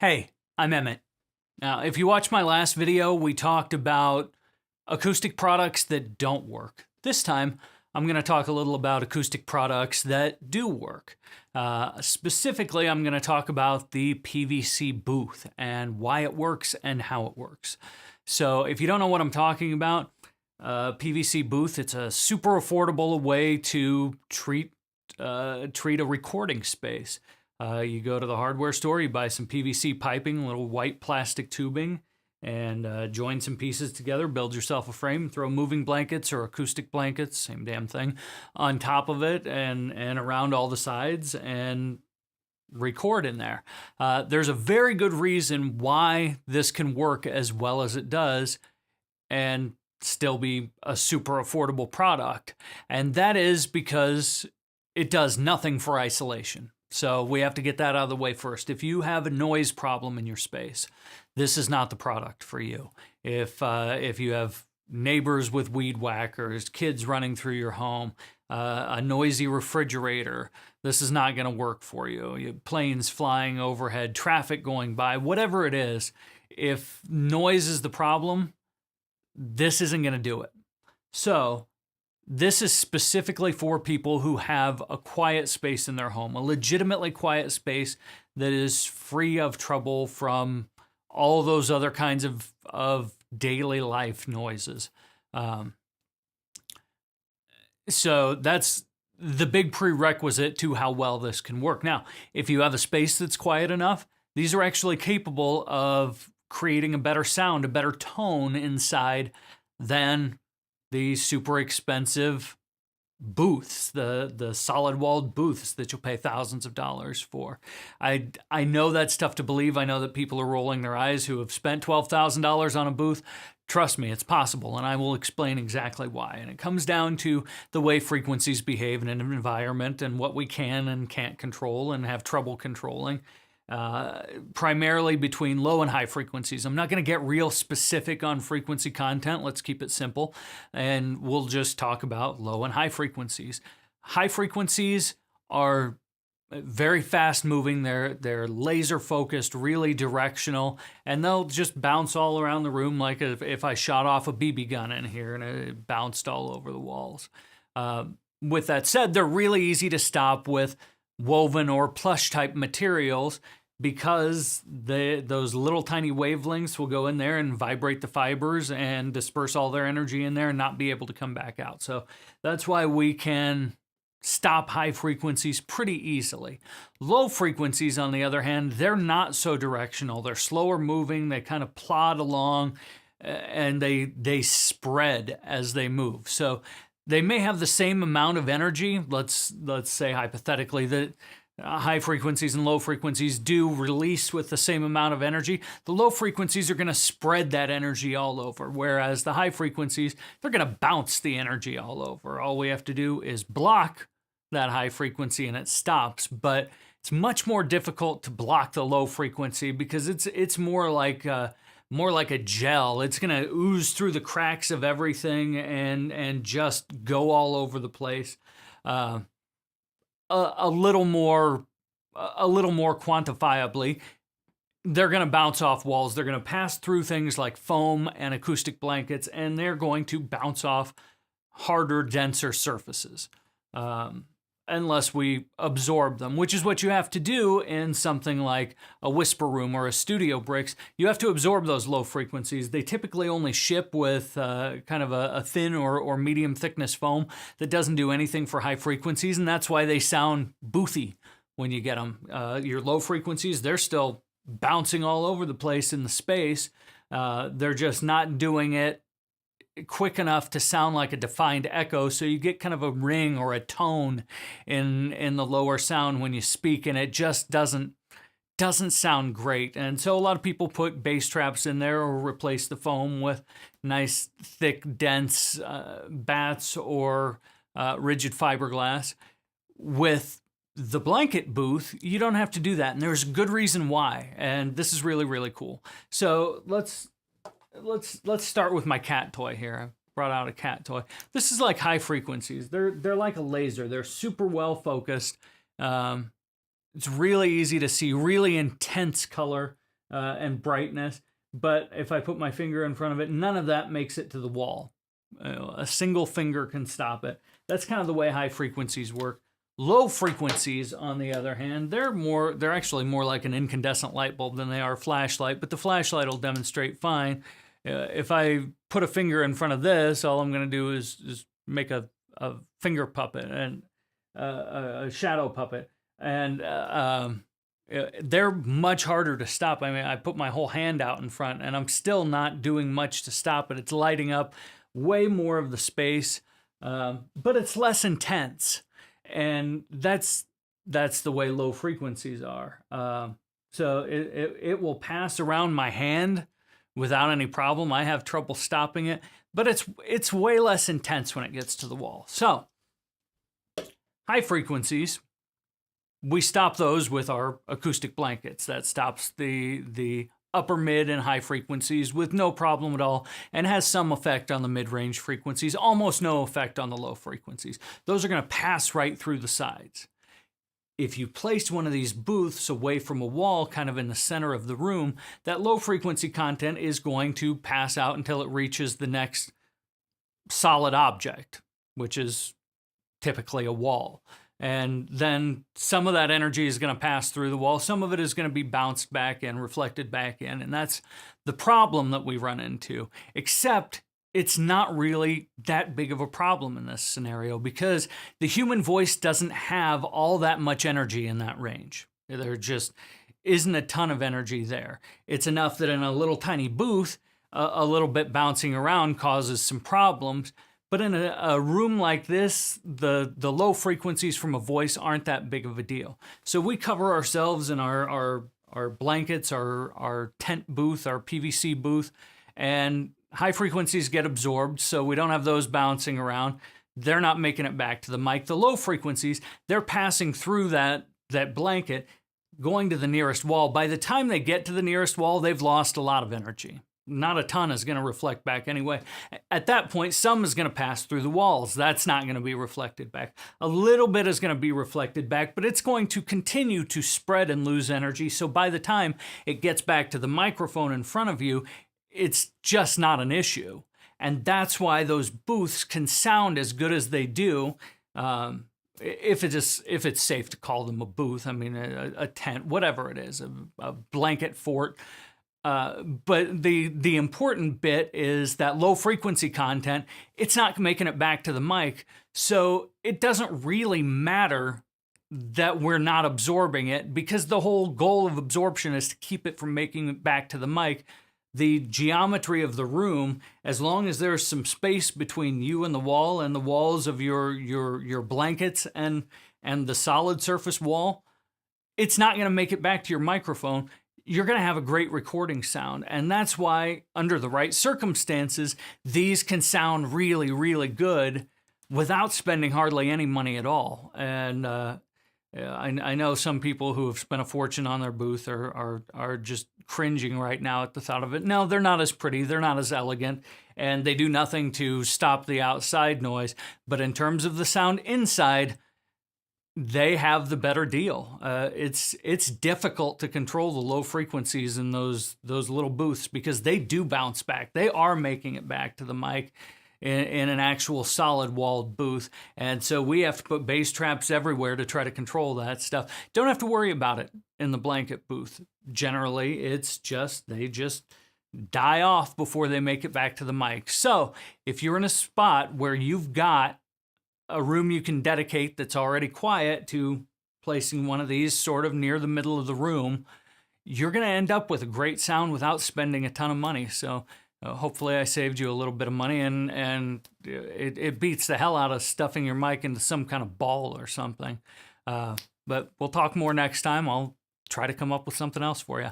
Hey, I'm Emmett. Now, if you watched my last video, we talked about acoustic products that don't work. This time, I'm going to talk a little about acoustic products that do work. Specifically, I'm going to talk about the PVC booth and why it works and how it works. So if you don't know what I'm talking about, PVC booth, it's a super affordable way to treat a recording space. You go to the hardware store, you buy some PVC piping, a little white plastic tubing, and join some pieces together, build yourself a frame, throw moving blankets or acoustic blankets, same damn thing, on top of it and around all the sides and record in there. There's a very good reason why this can work as well as it does and still be a super affordable product. And that is because it does nothing for isolation. So we have to get that out of the way first. If you have a noise problem in your space, this is not the product for you. If you have neighbors with weed whackers, kids running through your home, a noisy refrigerator, this is not going to work for you. Planes flying overhead, traffic going by, whatever it is, if noise is the problem, this isn't going to do it. So this is specifically for people who have a quiet space in their home, a legitimately quiet space that is free of trouble from all those other kinds of daily life noises. So that's the big prerequisite to how well this can work. Now, if you have a space that's quiet enough, these are actually capable of creating a better sound, a better tone inside than the super expensive booths, the solid-walled booths that you'll pay thousands of dollars for. I know that's tough to believe. I know that people are rolling their eyes who have spent $12,000 on a booth. Trust me, it's possible, and I will explain exactly why. And it comes down to the way frequencies behave in an environment and what we can and can't control and have trouble controlling. Primarily between low and high frequencies. I'm not going to get real specific on frequency content. Let's keep it simple. And we'll just talk about low and high frequencies. High frequencies are very fast moving. They're laser focused, really directional, and they'll just bounce all around the room like if I shot off a BB gun in here and it bounced all over the walls. With that said, they're really easy to stop with woven or plush type materials, because those little tiny wavelengths will go in there and vibrate the fibers and disperse all their energy in there and not be able to come back out. So that's why we can stop high frequencies pretty easily. Low frequencies, on the other hand, they're not so directional. They're slower moving. They kind of plod along and they spread as they move. So they may have the same amount of energy. Let's say hypothetically that high frequencies and low frequencies do release with the same amount of energy. The low frequencies are going to spread that energy all over, whereas the high frequencies, they're going to bounce the energy all over. All we have to do is block that high frequency and it stops, but it's much more difficult to block the low frequency because it's more like a gel. It's going to ooze through the cracks of everything and just go all over the place. A little more quantifiably, they're going to bounce off walls. They're going to pass through things like foam and acoustic blankets, and they're going to bounce off harder, denser surfaces. Unless we absorb them, which is what you have to do in something like a whisper room or a studio bricks. You have to absorb those low frequencies. They typically only ship with kind of a thin or medium thickness foam that doesn't do anything for high frequencies, and that's why they sound boothy when you get them. Your low frequencies, they're still bouncing all over the place in the space. They're just not doing it quick enough to sound like a defined echo, so you get kind of a ring or a tone in the lower sound when you speak, and it just doesn't sound great. And so a lot of people put bass traps in there or replace the foam with nice thick dense bats or rigid fiberglass. With the blanket booth, you don't have to do that, and there's a good reason why, and this is really, really cool. So let's start with my cat toy here. I brought out a cat toy. This is like high frequencies. They're like a laser. They're super well focused. It's really easy to see, really intense color. and brightness. But if I put my finger in front of it, none of that makes it to the wall. A single finger can stop it. That's kind of the way high frequencies work. Low frequencies, on the other hand, they're actually more like an incandescent light bulb than they are a flashlight, but the flashlight will demonstrate fine. If I put a finger in front of this, all I'm going to do is make a finger puppet and a shadow puppet. And they're much harder to stop. I mean, I put my whole hand out in front and I'm still not doing much to stop it. It's lighting up way more of the space, but it's less intense. And that's the way low frequencies are. So it will pass around my hand without any problem. I have trouble stopping it, but it's way less intense when it gets to the wall. So high frequencies, we stop those with our acoustic blankets. That stops the upper, mid, and high frequencies with no problem at all, and has some effect on the mid-range frequencies, almost no effect on the low frequencies. Those are going to pass right through the sides. If you placed one of these booths away from a wall, kind of in the center of the room, that low frequency content is going to pass out until it reaches the next solid object, which is typically a wall. And then some of that energy is going to pass through the wall. Some of it is going to be bounced back in, reflected back in. And that's the problem that we run into. Except it's not really that big of a problem in this scenario because the human voice doesn't have all that much energy in that range. There just isn't a ton of energy there. It's enough that in a little tiny booth, a little bit bouncing around causes some problems. But in a room like this, the low frequencies from a voice aren't that big of a deal. So we cover ourselves in our blankets, our tent booth, our PVC booth, and high frequencies get absorbed, so we don't have those bouncing around. They're not making it back to the mic. The low frequencies, they're passing through that blanket, going to the nearest wall. By the time they get to the nearest wall, they've lost a lot of energy. Not a ton is going to reflect back anyway. At that point, some is going to pass through the walls. That's not going to be reflected back. A little bit is going to be reflected back, but it's going to continue to spread and lose energy. So by the time it gets back to the microphone in front of you, it's just not an issue. And that's why those booths can sound as good as they do. If it's safe to call them a booth, I mean, a tent, whatever it is, a blanket fort. But the important bit is that low frequency content, it's not making it back to the mic. So it doesn't really matter that we're not absorbing it because the whole goal of absorption is to keep it from making it back to the mic. The geometry of the room, as long as there's some space between you and the wall and the walls of your blankets and the solid surface wall, it's not going to make it back to your microphone. You're going to have a great recording sound. And that's why, under the right circumstances, these can sound really, really good without spending hardly any money at all. And I know some people who have spent a fortune on their booth are just cringing right now at the thought of it. No, they're not as pretty, they're not as elegant, and they do nothing to stop the outside noise. But in terms of the sound inside, they have the better deal. It's difficult to control the low frequencies in those little booths because they do bounce back. They are making it back to the mic in an actual solid walled booth. And so we have to put bass traps everywhere to try to control that stuff. Don't have to worry about it in the blanket booth. Generally, they just die off before they make it back to the mic. So if you're in a spot where you've got a room you can dedicate that's already quiet to placing one of these sort of near the middle of the room, you're going to end up with a great sound without spending a ton of money. So hopefully I saved you a little bit of money, and it beats the hell out of stuffing your mic into some kind of ball or something. But we'll talk more next time. I'll try to come up with something else for you.